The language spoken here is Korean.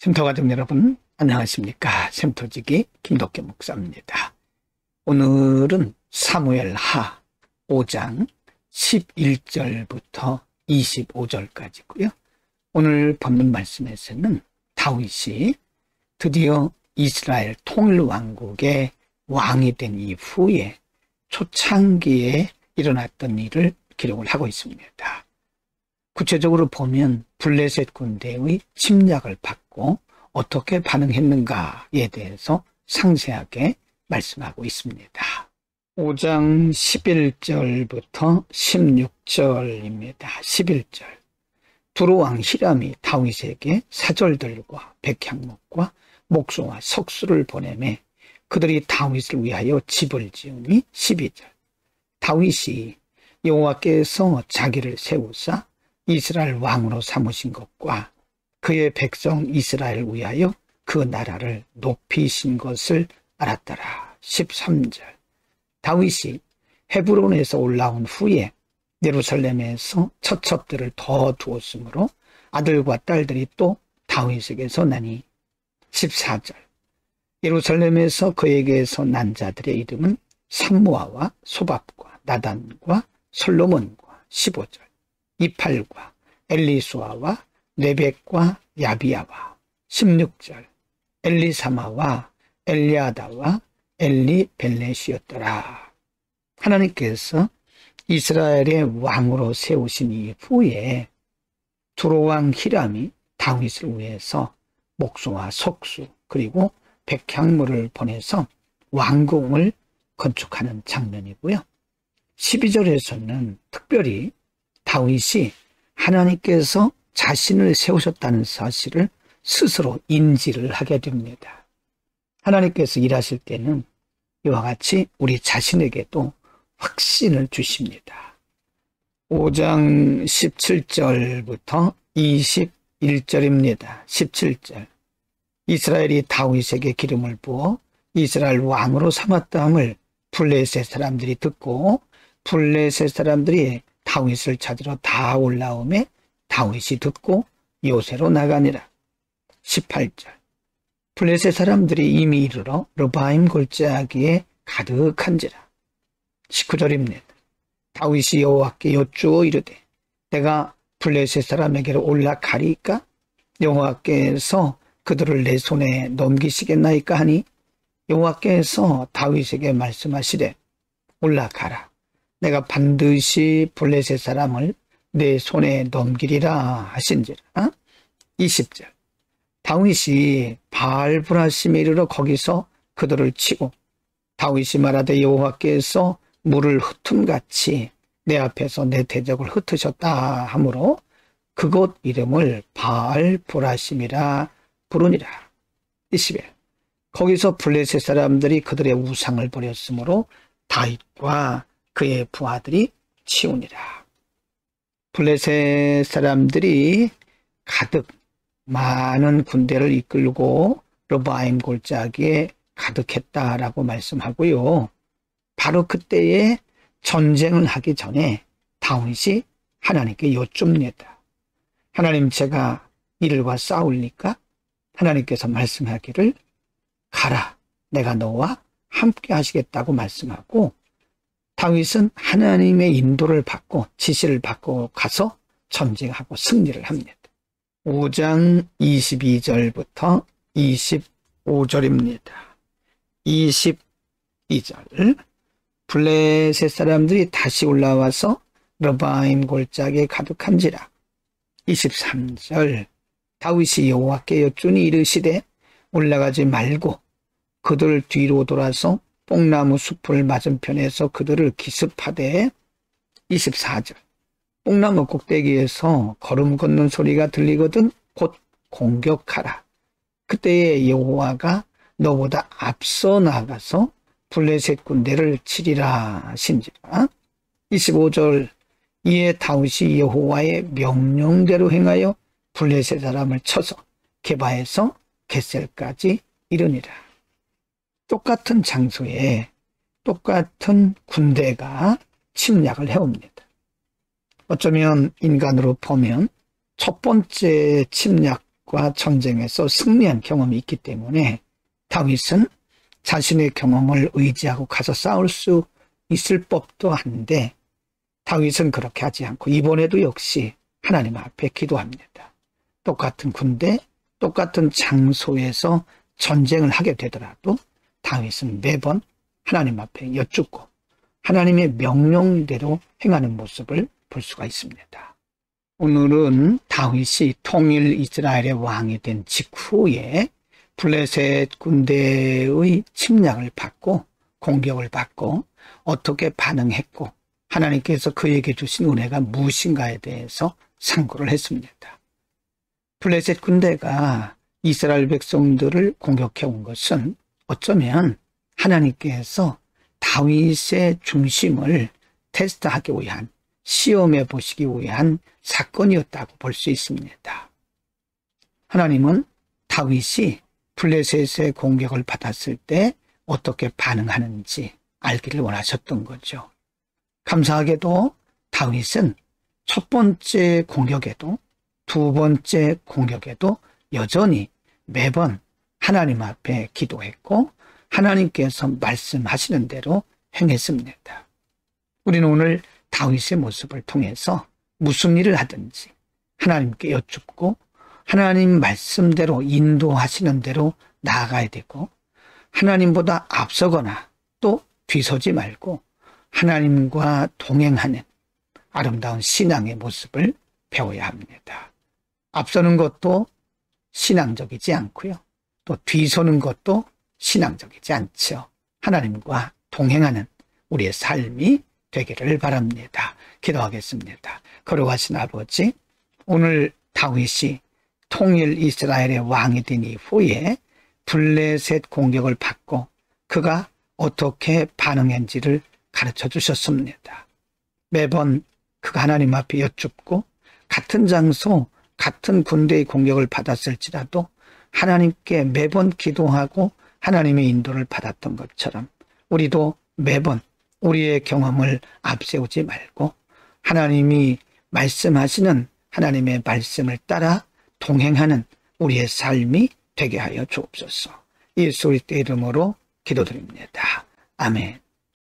샘터 가족 여러분, 안녕하십니까? 샘터지기 김덕계 목사입니다. 오늘은 사무엘하 5장 11절부터 25절까지고요. 오늘 본문 말씀에서는 다윗이 드디어 이스라엘 통일왕국의 왕이 된 이후에 초창기에 일어났던 일을 기록을 하고 있습니다. 구체적으로 보면 블레셋 군대의 침략을 받고 어떻게 반응했는가에 대해서 상세하게 말씀하고 있습니다. 5장 11절부터 16절입니다. 11절. 두로왕 히람이 다윗에게 사절들과 백향목과 목소와 석수를 보내매 그들이 다윗을 위하여 집을 지으니 12절. 다윗이 여호와께서 자기를 세우사 이스라엘 왕으로 삼으신 것과 그의 백성 이스라엘을 위하여 그 나라를 높이신 것을 알았더라. 13절. 다윗이 헤브론에서 올라온 후에 예루살렘에서 처첩들을 더 두었으므로 아들과 딸들이 또 다윗에게서 나니. 14절. 예루살렘에서 그에게서 난 자들의 이름은 삼무아와 소밥과 나단과 솔로몬과. 15절. 이팔과 엘리수아와 레벡과 야비야와. 16절. 엘리사마와 엘리아다와 엘리벨렛이었더라. 하나님께서 이스라엘의 왕으로 세우신 이후에 두로왕 히람이 다윗을 위해서 목소와 석수 그리고 백향물을 보내서 왕궁을 건축하는 장면이고요. 12절에서는 특별히 다윗이 하나님께서 자신을 세우셨다는 사실을 스스로 인지를 하게 됩니다. 하나님께서 일하실 때는 이와 같이 우리 자신에게도 확신을 주십니다. 5장 17절부터 21절입니다. 17절. 이스라엘이 다윗에게 기름을 부어 이스라엘 왕으로 삼았다함을 블레셋 사람들이 듣고 블레셋 사람들이 다윗을 찾으러 다 올라오매 다윗이 듣고 요새로 나가니라. 18절. 블레셋 사람들이 이미 이르러 르바임 골짜기에 가득한지라. 19절입니다. 다윗이 여호와께 여쭈어 이르되 내가 블레셋 사람에게로 올라가리까? 여호와께서 그들을 내 손에 넘기시겠나이까 하니 여호와께서 다윗에게 말씀하시되 올라가라. 내가 반드시 블레셋 사람을 내 손에 넘기리라 하신지라. 20절. 다윗이 바알브라심에 이르러 거기서 그들을 치고 다윗이 말하되 여호와께서 물을 흩음같이 내 앞에서 내 대적을 흩으셨다 하므로 그곳 이름을 바알브라심이라 부르니라. 21. 거기서 블레셋 사람들이 그들의 우상을 버렸으므로 다윗과 그의 부하들이 치우니라. 블레셋 사람들이 가득 많은 군대를 이끌고 르바임 골짜기에 가득했다라고 말씀하고요. 바로 그때에 전쟁을 하기 전에 다윗이 하나님께 여쭙니다. 하나님, 제가 이들과 싸울니까? 하나님께서 말씀하기를 가라, 내가 너와 함께 하시겠다고 말씀하고 다윗은 하나님의 인도를 받고 지시를 받고 가서 전쟁하고 승리를 합니다. 5장 22절부터 25절입니다. 22절. 블레셋 사람들이 다시 올라와서 르바임 골짜기에 가득한지라. 23절. 다윗이 여호와께 여쭈니 이르시되 올라가지 말고 그들 뒤로 돌아서 뽕나무 숲을 맞은편에서 그들을 기습하되. 24절. 뽕나무 꼭대기에서 걸음 걷는 소리가 들리거든 곧 공격하라. 그때에 여호와가 너보다 앞서 나가서 블레셋 군대를 치리라 하신지라. 25절. 이에 다윗이 여호와의 명령대로 행하여 블레셋 사람을 쳐서 게바에서 겟셀까지 이르니라. 똑같은 장소에 똑같은 군대가 침략을 해옵니다. 어쩌면 인간으로 보면 첫 번째 침략 다윗과 전쟁에서 승리한 경험이 있기 때문에 다윗은 자신의 경험을 의지하고 가서 싸울 수 있을 법도 한데 다윗은 그렇게 하지 않고 이번에도 역시 하나님 앞에 기도합니다. 똑같은 군대, 똑같은 장소에서 전쟁을 하게 되더라도 다윗은 매번 하나님 앞에 여쭙고 하나님의 명령대로 행하는 모습을 볼 수가 있습니다. 오늘은 다윗이 통일 이스라엘의 왕이 된 직후에 블레셋 군대의 침략을 받고 공격을 받고 어떻게 반응했고 하나님께서 그에게 주신 은혜가 무엇인가에 대해서 상고를 했습니다. 블레셋 군대가 이스라엘 백성들을 공격해 온 것은 어쩌면 하나님께서 다윗의 중심을 테스트하기 위한, 시험해 보시기 위한 사건이었다고 볼 수 있습니다. 하나님은 다윗이 블레셋의 공격을 받았을 때 어떻게 반응하는지 알기를 원하셨던 거죠. 감사하게도 다윗은 첫 번째 공격에도 두 번째 공격에도 여전히 매번 하나님 앞에 기도했고 하나님께서 말씀하시는 대로 행했습니다. 우리는 오늘 다윗의 모습을 통해서 무슨 일을 하든지 하나님께 여쭙고 하나님 말씀대로 인도하시는 대로 나아가야 되고 하나님보다 앞서거나 또 뒤서지 말고 하나님과 동행하는 아름다운 신앙의 모습을 배워야 합니다. 앞서는 것도 신앙적이지 않고요. 또 뒤서는 것도 신앙적이지 않죠. 하나님과 동행하는 우리의 삶이 되기를 바랍니다. 기도하겠습니다. 거룩하신 아버지, 오늘 다윗이 통일 이스라엘의 왕이 된 이후에 블레셋 공격을 받고 그가 어떻게 반응했는지를 가르쳐 주셨습니다. 매번 그가 하나님 앞에 여쭙고 같은 장소, 같은 군대의 공격을 받았을지라도 하나님께 매번 기도하고 하나님의 인도를 받았던 것처럼 우리도 매번 우리의 경험을 앞세우지 말고 하나님이 말씀하시는 하나님의 말씀을 따라 동행하는 우리의 삶이 되게 하여 주옵소서. 예수 그리스도의 이름으로 기도드립니다. 아멘.